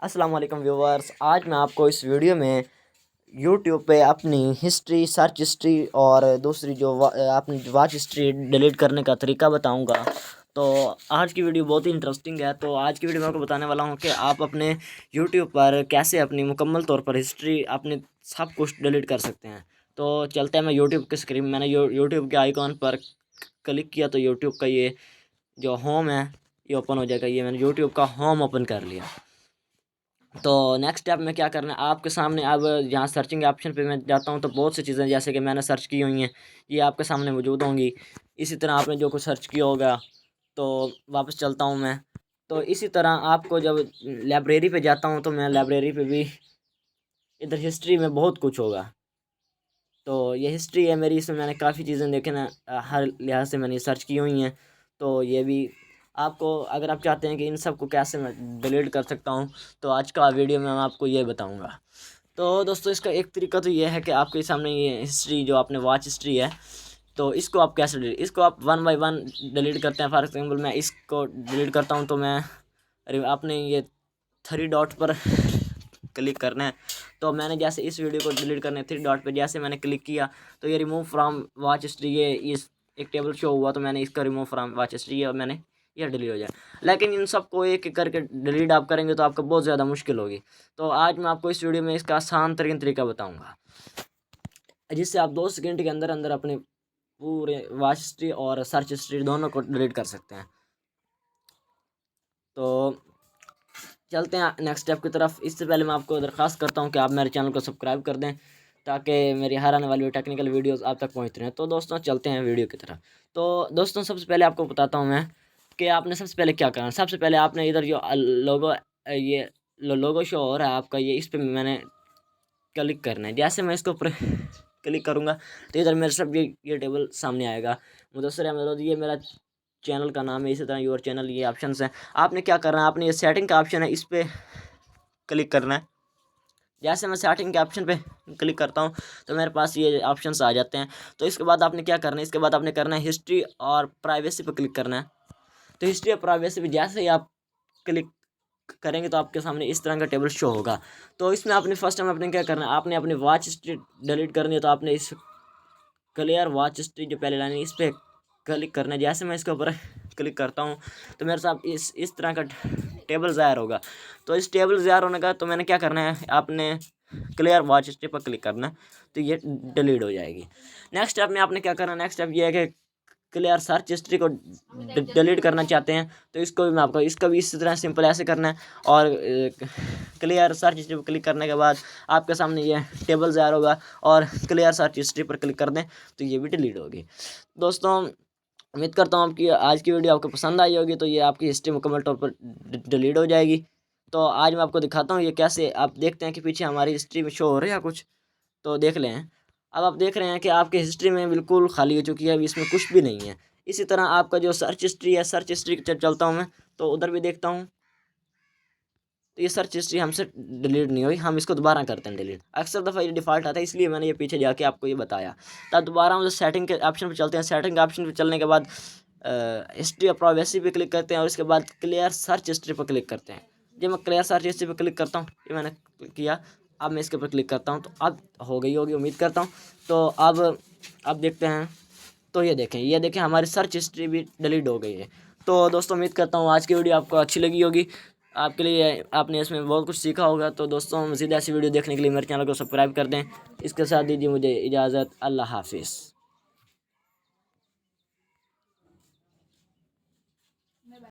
अस्सलाम वालेकुम व्यूवर्स। आज मैं आपको इस वीडियो में यूट्यूब पे अपनी हिस्ट्री, सर्च हिस्ट्री और दूसरी जो अपनी वॉच हिस्ट्री डिलीट करने का तरीका बताऊंगा। तो आज की वीडियो बहुत ही इंटरेस्टिंग है। तो आज की वीडियो में आपको बताने वाला हूं कि आप अपने यूट्यूब पर कैसे अपनी मुकम्मल तौर पर हिस्ट्री अपने सब कुछ डिलीट कर सकते हैं। तो चलते हैं। मैं यूट्यूब के स्क्रीन मैंने यूट्यूब के आइकॉन पर क्लिक किया तो यूट्यूब का ये जो होम है ये ओपन हो जाएगा। ये मैंने यूट्यूब का होम ओपन कर लिया। तो नेक्स्ट स्टेप में क्या करना है आपके सामने। अब यहाँ सर्चिंग ऑप्शन पे मैं जाता हूँ तो बहुत सी चीज़ें जैसे कि मैंने सर्च की हुई हैं ये आपके सामने मौजूद होंगी। इसी तरह आपने जो कुछ सर्च किया होगा तो वापस चलता हूँ मैं। तो इसी तरह आपको जब लाइब्रेरी पे जाता हूँ तो मैं लाइब्रेरी पे भी इधर हिस्ट्री में बहुत कुछ होगा। तो ये हिस्ट्री है मेरी, इसमें मैंने काफ़ी चीज़ें देखे ना, हर लिहाज से मैंने सर्च की हुई हैं। तो ये भी आपको, अगर आप चाहते हैं कि इन सब को कैसे मैं डिलीट कर सकता हूँ तो आज का वीडियो में मैं आपको ये बताऊँगा। तो दोस्तों इसका एक तरीका तो ये है कि आपके सामने ये हिस्ट्री जो आपने वॉच हिस्ट्री है तो इसको आप कैसे डिलीट, इसको आप वन बाय वन डिलीट करते हैं। फॉर एग्जाम्पल मैं इसको डिलीट करता हूँ तो मैं, अरे आपने ये थ्री डॉट पर क्लिक करना है। तो मैंने जैसे इस वीडियो को डिलीट करने थ्री डॉट पे जैसे मैंने क्लिक किया तो ये रिमूव फ्रॉम वॉच हिस्ट्री, ये इस एक टेबल शो हुआ तो मैंने इसका रिमूव फ्रॉम वॉच हिस्ट्री और मैंने ये डिलीट हो जाए। लेकिन इन सबको एक एक करके डिलीट आप करेंगे तो आपको बहुत ज़्यादा मुश्किल होगी। तो आज मैं आपको इस वीडियो में इसका आसान तरीन तरीका बताऊँगा जिससे आप 2 सेकंड के अंदर अंदर अपने पूरे वॉच हिस्ट्री और सर्च हिस्ट्री दोनों को डिलीट कर सकते हैं। तो चलते हैं नेक्स्ट स्टेप की तरफ। इससे पहले मैं आपको दरख्वास्त करता हूं कि आप मेरे चैनल को सब्सक्राइब कर दें ताकि मेरी हर आने वाली टेक्निकल वीडियोस आप तक पहुंचती रहें। तो दोस्तों चलते हैं वीडियो की तरफ। तो दोस्तों सबसे पहले आपको बताता हूं मैं कि आपने सबसे पहले क्या करना है। सबसे पहले आपने इधर जो लोगो, ये लोगो शो हो रहा है आपका, ये इस पर मैंने क्लिक करना है। जैसे मैं इसके ऊपर क्लिक करूँगा तो इधर मेरे सब ये टेबल सामने आएगा। मुदस्सिर अहमद, ये मेरा चैनल का नाम है। इसी तरह योर चैनल, ये ऑप्शन है। आपने क्या करना है, आपने ये सेटिंग का ऑप्शन है इस पर क्लिक करना है। जैसे मैं सेटिंग के ऑप्शन पे क्लिक करता हूँ तो मेरे पास ये ऑप्शंस आ जाते हैं। तो इसके बाद आपने क्या करना है, इसके बाद आपने करना है हिस्ट्री और प्राइवेसी पे क्लिक करना है। तो हिस्ट्री और प्राइवेसी पे जैसे ही आप क्लिक करेंगे तो आपके सामने इस तरह का टेबल शो होगा। तो इसमें आपने फर्स्ट टाइम आपने क्या करना है, आपने अपनी वॉच हिस्ट्री डिलीट करनी है। तो आपने इस क्लियर वॉच हिस्ट्री जो पहले लाइन है इस पर क्लिक करना है। जैसे मैं इसके ऊपर क्लिक करता हूँ तो मेरे साथ इस तरह का टेबल ज़ाहिर होगा। तो इस टेबल ज़ाहिर होने का तो मैंने क्या करना है, आपने क्लियर वॉच हिस्ट्री पर क्लिक करना है तो ये डिलीट हो जाएगी। नेक्स्ट स्टेप में आपने क्या करना है, नेक्स्ट स्टेप ये है कि क्लियर सर्च हिस्ट्री को डिलीट करना चाहते हैं तो इसको भी मैं आपको, इसका भी इसी तरह सिंपल ऐसे करना है। और क्लियर सर्च हिस्ट्री पर क्लिक करने के बाद आपके सामने ये टेबल ज़ाहिर होगा और क्लियर सर्च हिस्ट्री पर क्लिक कर दें तो ये भी डिलीट होगी। दोस्तों उम्मीद करता हूँ आपकी आज की वीडियो आपको पसंद आई होगी। तो ये आपकी हिस्ट्री मुकम्मल तौर पर डिलीट हो जाएगी। तो आज मैं आपको दिखाता हूँ ये कैसे। आप देखते हैं कि पीछे हमारी हिस्ट्री में शो हो रहा है कुछ, तो देख लें। अब आप देख रहे हैं कि आपकी हिस्ट्री में बिल्कुल खाली हो चुकी है, अभी इसमें कुछ भी नहीं है। इसी तरह आपका जो सर्च हिस्ट्री है, सर्च हिस्ट्री चलता हूँ मैं तो उधर भी देखता हूँ तो ये सर्च हिस्ट्री हमसे डिलीट नहीं हुई। हम इसको दोबारा करते हैं डिलीट। अक्सर दफ़ा ये डिफ़ॉल्ट आता है, इसलिए मैंने ये पीछे जाके आपको ये बताया। तब दोबारा हम सेटिंग के ऑप्शन पर चलते हैं। सेटिंग के ऑप्शन पर चलने के बाद हिस्ट्री और प्राइवेसी पे क्लिक करते हैं और उसके बाद क्लियर सर्च हिस्ट्री पर क्लिक करते हैं। जब मैं क्लियर सर्च हिस्ट्री पर क्लिक करता हूँ, ये मैंने किया। अब मैं इसके ऊपर क्लिक करता हूँ तो अब हो गई होगी, उम्मीद करता हूँ। तो अब देखते हैं। तो ये देखें हमारी सर्च हिस्ट्री भी डिलीट हो गई है। तो दोस्तों उम्मीद करता हूँ आज की वीडियो आपको अच्छी लगी होगी। आपके लिए आपने इसमें बहुत कुछ सीखा होगा। तो दोस्तों मज़ीद ऐसी वीडियो देखने के लिए मेरे चैनल को सब्सक्राइब कर दें। इसके साथ दीजिए मुझे इजाज़त। अल्लाह हाफिज़।